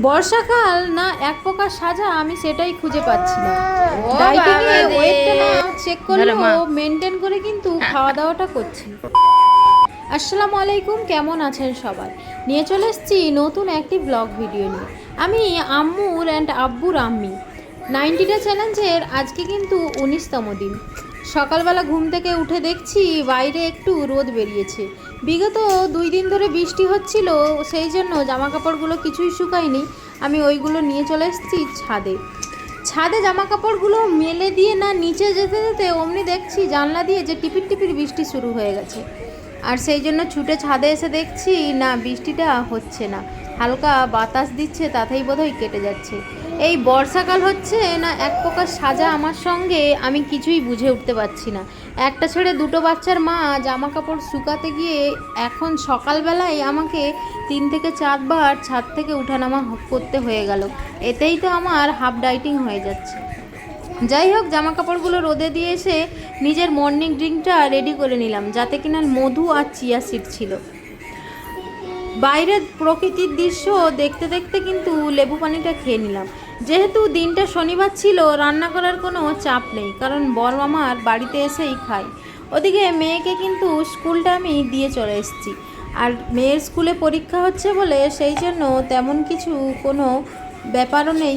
বর্ষাকাল না এক প্রকার সাজা, আমি সেটাই খুঁজে পাচ্ছি না। ডায়েটিং এ ওয়েটটা না চেক করলেও মেনটেন করে কিন্তু খাওয়া দাওয়াটা করছি। আসসালামু আলাইকুম, কেমন আছেন সবাই? নিয়ে চলে এসেছি নতুন একটি ব্লগ ভিডিও নিয়ে। আমি আম্মুর অ্যান্ড আব্বুর আম্মি। 90 চ্যালেঞ্জের আজকে কিন্তু 19তম দিন। সকালবেলা ঘুম থেকে উঠে দেখছি বাইরে একটু রোদ বেরিয়েছে। বিগত 2 দিন ধরে বৃষ্টি হচ্ছিল, সেই জন্য জামা কাপড়গুলো কিছুই শুকায়নি। আমি ওইগুলো নিয়ে চলে এসেছি ছাদে জামা কাপড়গুলো মেলে দিয়ে না নিচে যেতে যেতে অমনি দেখছি জানলা দিয়ে যে টিপির টিপির বৃষ্টি শুরু হয়ে গেছে। আর সেই জন্য ছুটে ছাদে এসে দেখছি না, বৃষ্টিটা হচ্ছে না, হালকা বাতাস দিচ্ছে, তাতেই বোধহয় কেটে যাচ্ছে। এই বর্ষাকাল হচ্ছে না এক প্রকার সাজা আমার সঙ্গে, আমি কিছুই বুঝে উঠতে পারছি না। একটা ছেড়ে দুটো বাচ্চার মা জামা কাপড় শুকাতে গিয়ে এখন সকালবেলায় আমাকে 3 থেকে 4 বার ছাদ থেকে উঠানামা করতে হয়ে গেল। এতেই তো আমার হাফ ডাইটিং হয়ে যাচ্ছে। যাই হোক, জামা কাপড়গুলো রোদে দিয়ে এসে নিজের মর্নিং ড্রিঙ্কটা রেডি করে নিলাম, যাতে কিনা মধু আর চিয়া সিড ছিল। বাইরের প্রকৃতির দৃশ্য দেখতে দেখতে কিন্তু লেবু পানিটা খেয়ে নিলাম। যেহেতু দিনটা শনিবার ছিল, রান্না করার কোনো চাপ নেই, কারণ বর আমার বাড়িতে এসেই খায়। ওদিকে মেয়েকে কিন্তু স্কুলটা আমি দিয়ে চলে এসেছি। আর মেয়ের স্কুলে পরীক্ষা হচ্ছে বলে সেই জন্য তেমন কিছু কোনো ব্যাপারও নেই,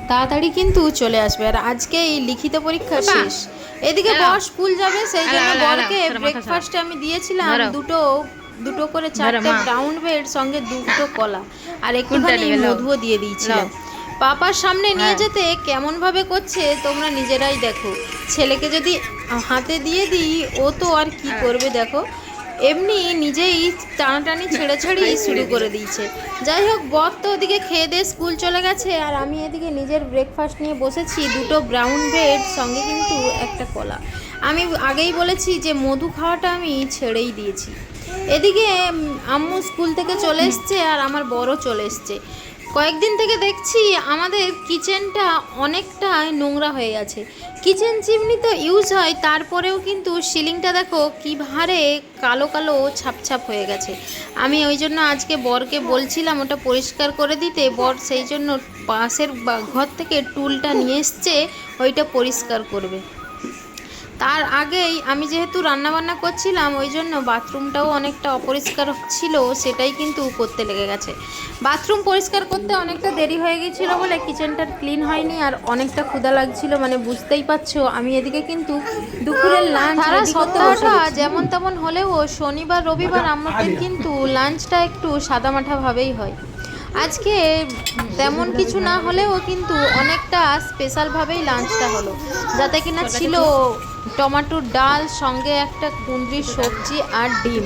তাড়াতাড়ি কিন্তু চলে আসবে। আর আজকে এই লিখিত পরীক্ষা শেষ। এদিকে বর স্কুল যাবে, সেই জন্য বরকে ব্রেকফাস্টে আমি দিয়েছিলাম দুটো করে 4টে ব্রাউন ব্রেড, সঙ্গে 2টো কলা আর একটুখানি মধুও দিয়ে দিয়েছিলাম। পাপার সামনে নিয়ে যেতে কেমনভাবে করছে তোমরা নিজেরাই দেখো। ছেলেকে যদি হাতে দিয়ে দিই, ও তো আর কি করবে দেখো, এমনি নিজেই টানাটানি ছেড়েছাড়ি শুরু করে দিয়েছে। যাই হোক, বর তো ওদিকে খেয়ে দিয়ে স্কুল চলে গেছে, আর আমি এদিকে নিজের ব্রেকফাস্ট নিয়ে বসেছি। 2টো ব্রাউন ব্রেড, সঙ্গে কিন্তু একটা কলা। আমি আগেই বলেছি যে মধু খাওয়াটা আমি ছেড়েই দিয়েছি। এদিকে আম্মু স্কুল থেকে চলে এসছে আর আমার বড় চলে এসছে। কয়েকদিন থেকে দেখছি আমাদের কিচেনটা অনেকটাই নোংরা হয়ে গেছে। কিচেন চিমনি তো ইউজ হয়, তারপরেও কিন্তু সিলিংটা দেখো কী ভারে কালো কালো ছাপ হয়ে গেছে। আমি ওই জন্য আজকে বরকে বলছিলাম ওটা পরিষ্কার করে দিতে। বর সেই জন্য পাশের ঘর থেকে টুলটা নিয়ে এসছে, ওইটা পরিষ্কার করবে। তার আগেই আমি যেহেতু রান্নাবান্না করছিলাম, ওই জন্য বাথরুমটাও অনেকটা অপরিষ্কার ছিল, সেটাই কিন্তু করতে লেগে গেছে। বাথরুম পরিষ্কার করতে অনেকটা দেরি হয়ে গিয়েছিলো বলে কিচেনটা ক্লিন হয়নি। আর অনেকটা ক্ষুধা লাগছিল, মানে বুঝতেই পারছো। আমি এদিকে কিন্তু দুপুরের লাঞ্চ রেডি করতে বসে গেছি। যেমন তেমন হলেও শনিবার রবিবার আমাদের কিন্তু লাঞ্চটা একটু সাদামাঠাভাবেই হয়। আজকে তেমন কিছু না হলেও কিন্তু অনেকটা স্পেশালভাবেই লাঞ্চটা হলো, যাতে কিনা ছিল টমেটোর ডাল, সঙ্গে একটা কুঁদরির সবজি আর ডিম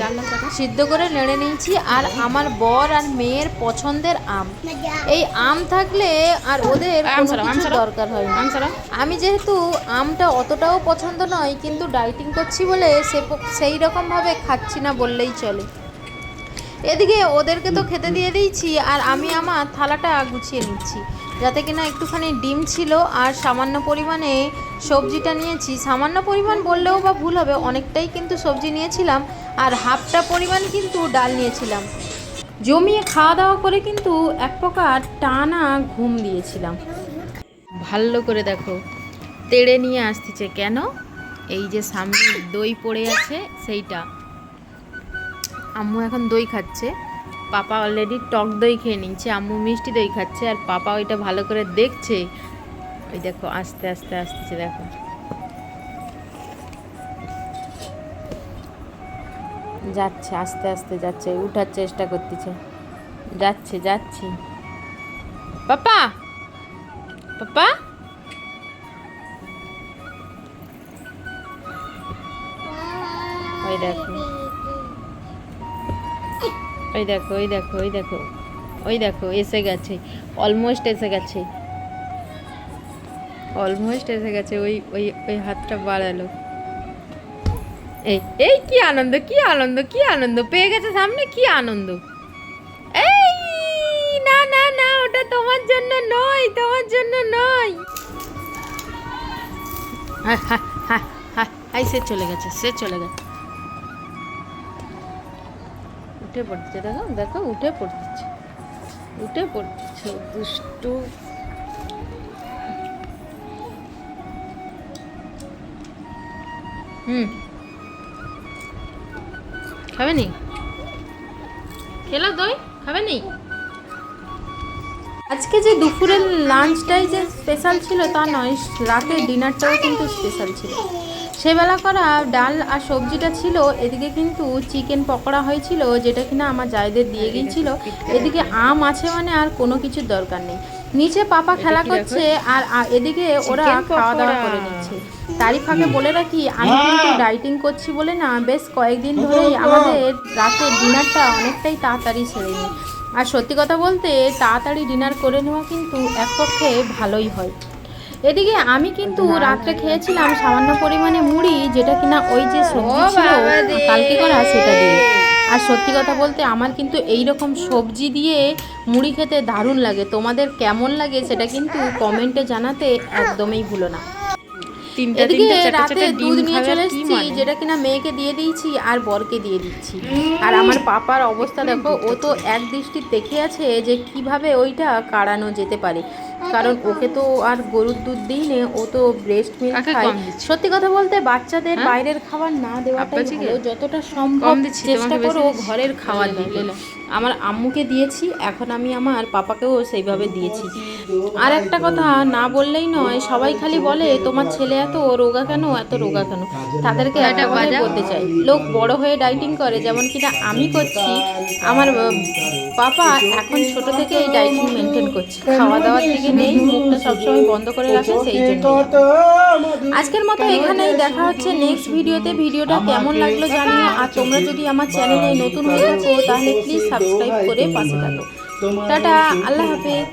সিদ্ধ করে নেড়ে নিয়েছি। আর আমার বর আর মেয়ের পছন্দের আম, এই আম থাকলে আর ওদের কোনো কিছু দরকার হয় না। আমি যেহেতু আমটা অতটাও পছন্দ নয়, কিন্তু ডায়েটিং করছি বলে সেই রকমভাবে খাচ্ছি না বললেই চলে। এদিকে ওদেরকে তো খেতে দিয়ে দিয়েছি, আর আমি আমার থালাটা গুছিয়ে নিচ্ছি, যাতে কিনা একটুখানি ডিম ছিল আর সামান্য পরিমাণে সবজিটা নিয়েছি। সামান্য পরিমাণ বললেও বা ভুল হবে, অনেকটাই কিন্তু সবজি নিয়েছিলাম, আর হাফটা পরিমাণ কিন্তু ডাল নিয়েছিলাম। জমিয়ে খাওয়া দাওয়া করে কিন্তু এক প্রকার টানা ঘুম দিয়েছিলাম। ভালো করে দেখো, তেড়ে নিয়ে আসতেছে কেন, এই যে সামনে দই পড়ে আছে সেইটা। আম্মু এখন দই খাচ্ছে, পাপা অলরেডি টক দই খেয়ে নিচ্ছে, আম্মু মিষ্টি দই খাচ্ছে, আর পাপা ওইটা ভালো করে দেখছে। ওই দেখো আস্তে আস্তে আসতেছে, দেখো যাচ্ছে, আস্তে আস্তে যাচ্ছে, উঠার চেষ্টা করতেছে, যাচ্ছে পাপা পাপা ওই দেখো ওই দেখো ওই দেখো ওই দেখো ওই দেখো এসে গেছে, অলমোস্ট এসে গেছে, ওই ওই ওই হাতটা বাড়ালো। এই এই কি আনন্দ, কি আনন্দ, কি আনন্দ পেয়ে গেছে সামনে, কি আনন্দ। এই না না না, ওটা তোমার জন্য নয়, তোমার জন্য নয়। সে চলে গেছে, উঠে পড়ছে, দেখো দেখো উঠে পড়ছে, উঠে পড়ছে দুষ্টু। খাবে নি? খেলা দই খাবে নি? আজকে যে দুপুরের লাঞ্চটাই যে স্পেশাল ছিল তা নয়, রাতের ডিনারটাও কিন্তু স্পেশাল ছিল। সেবেলা করা ডাল আর সবজিটা ছিল, এদিকে কিন্তু চিকেন পকোড়া হয়েছিল যেটা কিনা আমার জায়দের দিয়ে গিয়েছিল। এদিকে আম আছে মানে আর কোনো কিছুর দরকার নেই। নিচে পাপা খেলা করছে আর এদিকে ওরা খাওয়া দাওয়া করে নিচ্ছে। তারই ফাঁকে বলে রাখি, আমি কিন্তু ডাইটিং করছি বলে না, বেশ কয়েকদিন ধরেই আমাদের রাতের ডিনারটা অনেকটাই তাড়াতাড়ি সেরে নিই। আর সত্যি কথা বলতে তাড়াতাড়ি ডিনার করে নেওয়া কিন্তু এক পক্ষে ভালোই হয়। এদিকে আমি কিন্তু রাত্রে খেয়েছিলাম সামান্য পরিমাণে মুড়ি, যেটা কিনা ওই যে সবজি ছিল কালকে করা সেটা দিয়ে। আর সত্যি কথা বলতে আমার কিন্তু এই রকম সবজি দিয়ে মুড়ি খেতে দারুণ লাগে। তোমাদের কেমন লাগে সেটা কিন্তু কমেন্টে জানাতে একদমই ভুলো না। এদিকে রাতে দুধ নিয়ে চলে এসেছি, যেটা কিনা মেয়েকে দিয়ে দিয়েছি আর বরকে দিয়ে দিচ্ছি। আর আমার পাপার অবস্থা দেখো, ও তো এক দৃষ্টি দেখে আছে যে কিভাবে ওইটা কাড়ানো যেতে পারে, কারণ ওকে তো আর গরুর দুধ দিই নে, ও তো ব্রেস্ট মিল্ক খায়। সত্যি কথা বলতে বাচ্চাদের বাইরের খাবার না দেওয়াটাই ভালো, যতটা সম্ভব চেষ্টা করো ঘরের খাবার দিতে। আমার আম্মুকে দিয়েছি, এখন আমি আমার পাপাকেও সেইভাবে দিয়েছি। আর একটা কথা না বললেই নয়, সবাই খালি বলে তোমার ছেলে এত রোগা কেন, এত রোগা কেন। তাদেরকে একটা কথাই বলতে চাই, লোক বড় হয়ে ডাইটিং করে যেমন কিনা আমি করছি, আমার পাপা এখন ছোট থেকে এই ডাইটিং মেনটেন করছে, খাওয়া দাওয়ার দিকে নেই, মুখটা সবসময় বন্ধ করে রাখে, সেই জন্য। আজকের মতো এখানেই, দেখা হচ্ছে নেক্সট ভিডিওতে। ভিডিওটা কেমন লাগলো জানিও, আর তোমরা যদি আমার চ্যানেলে নতুন হয়ে থাকো তাহলে প্লিজ সাবস্ক্রাইব করে পাশে থাকো। টাটা, আল্লাহ হাফেজ।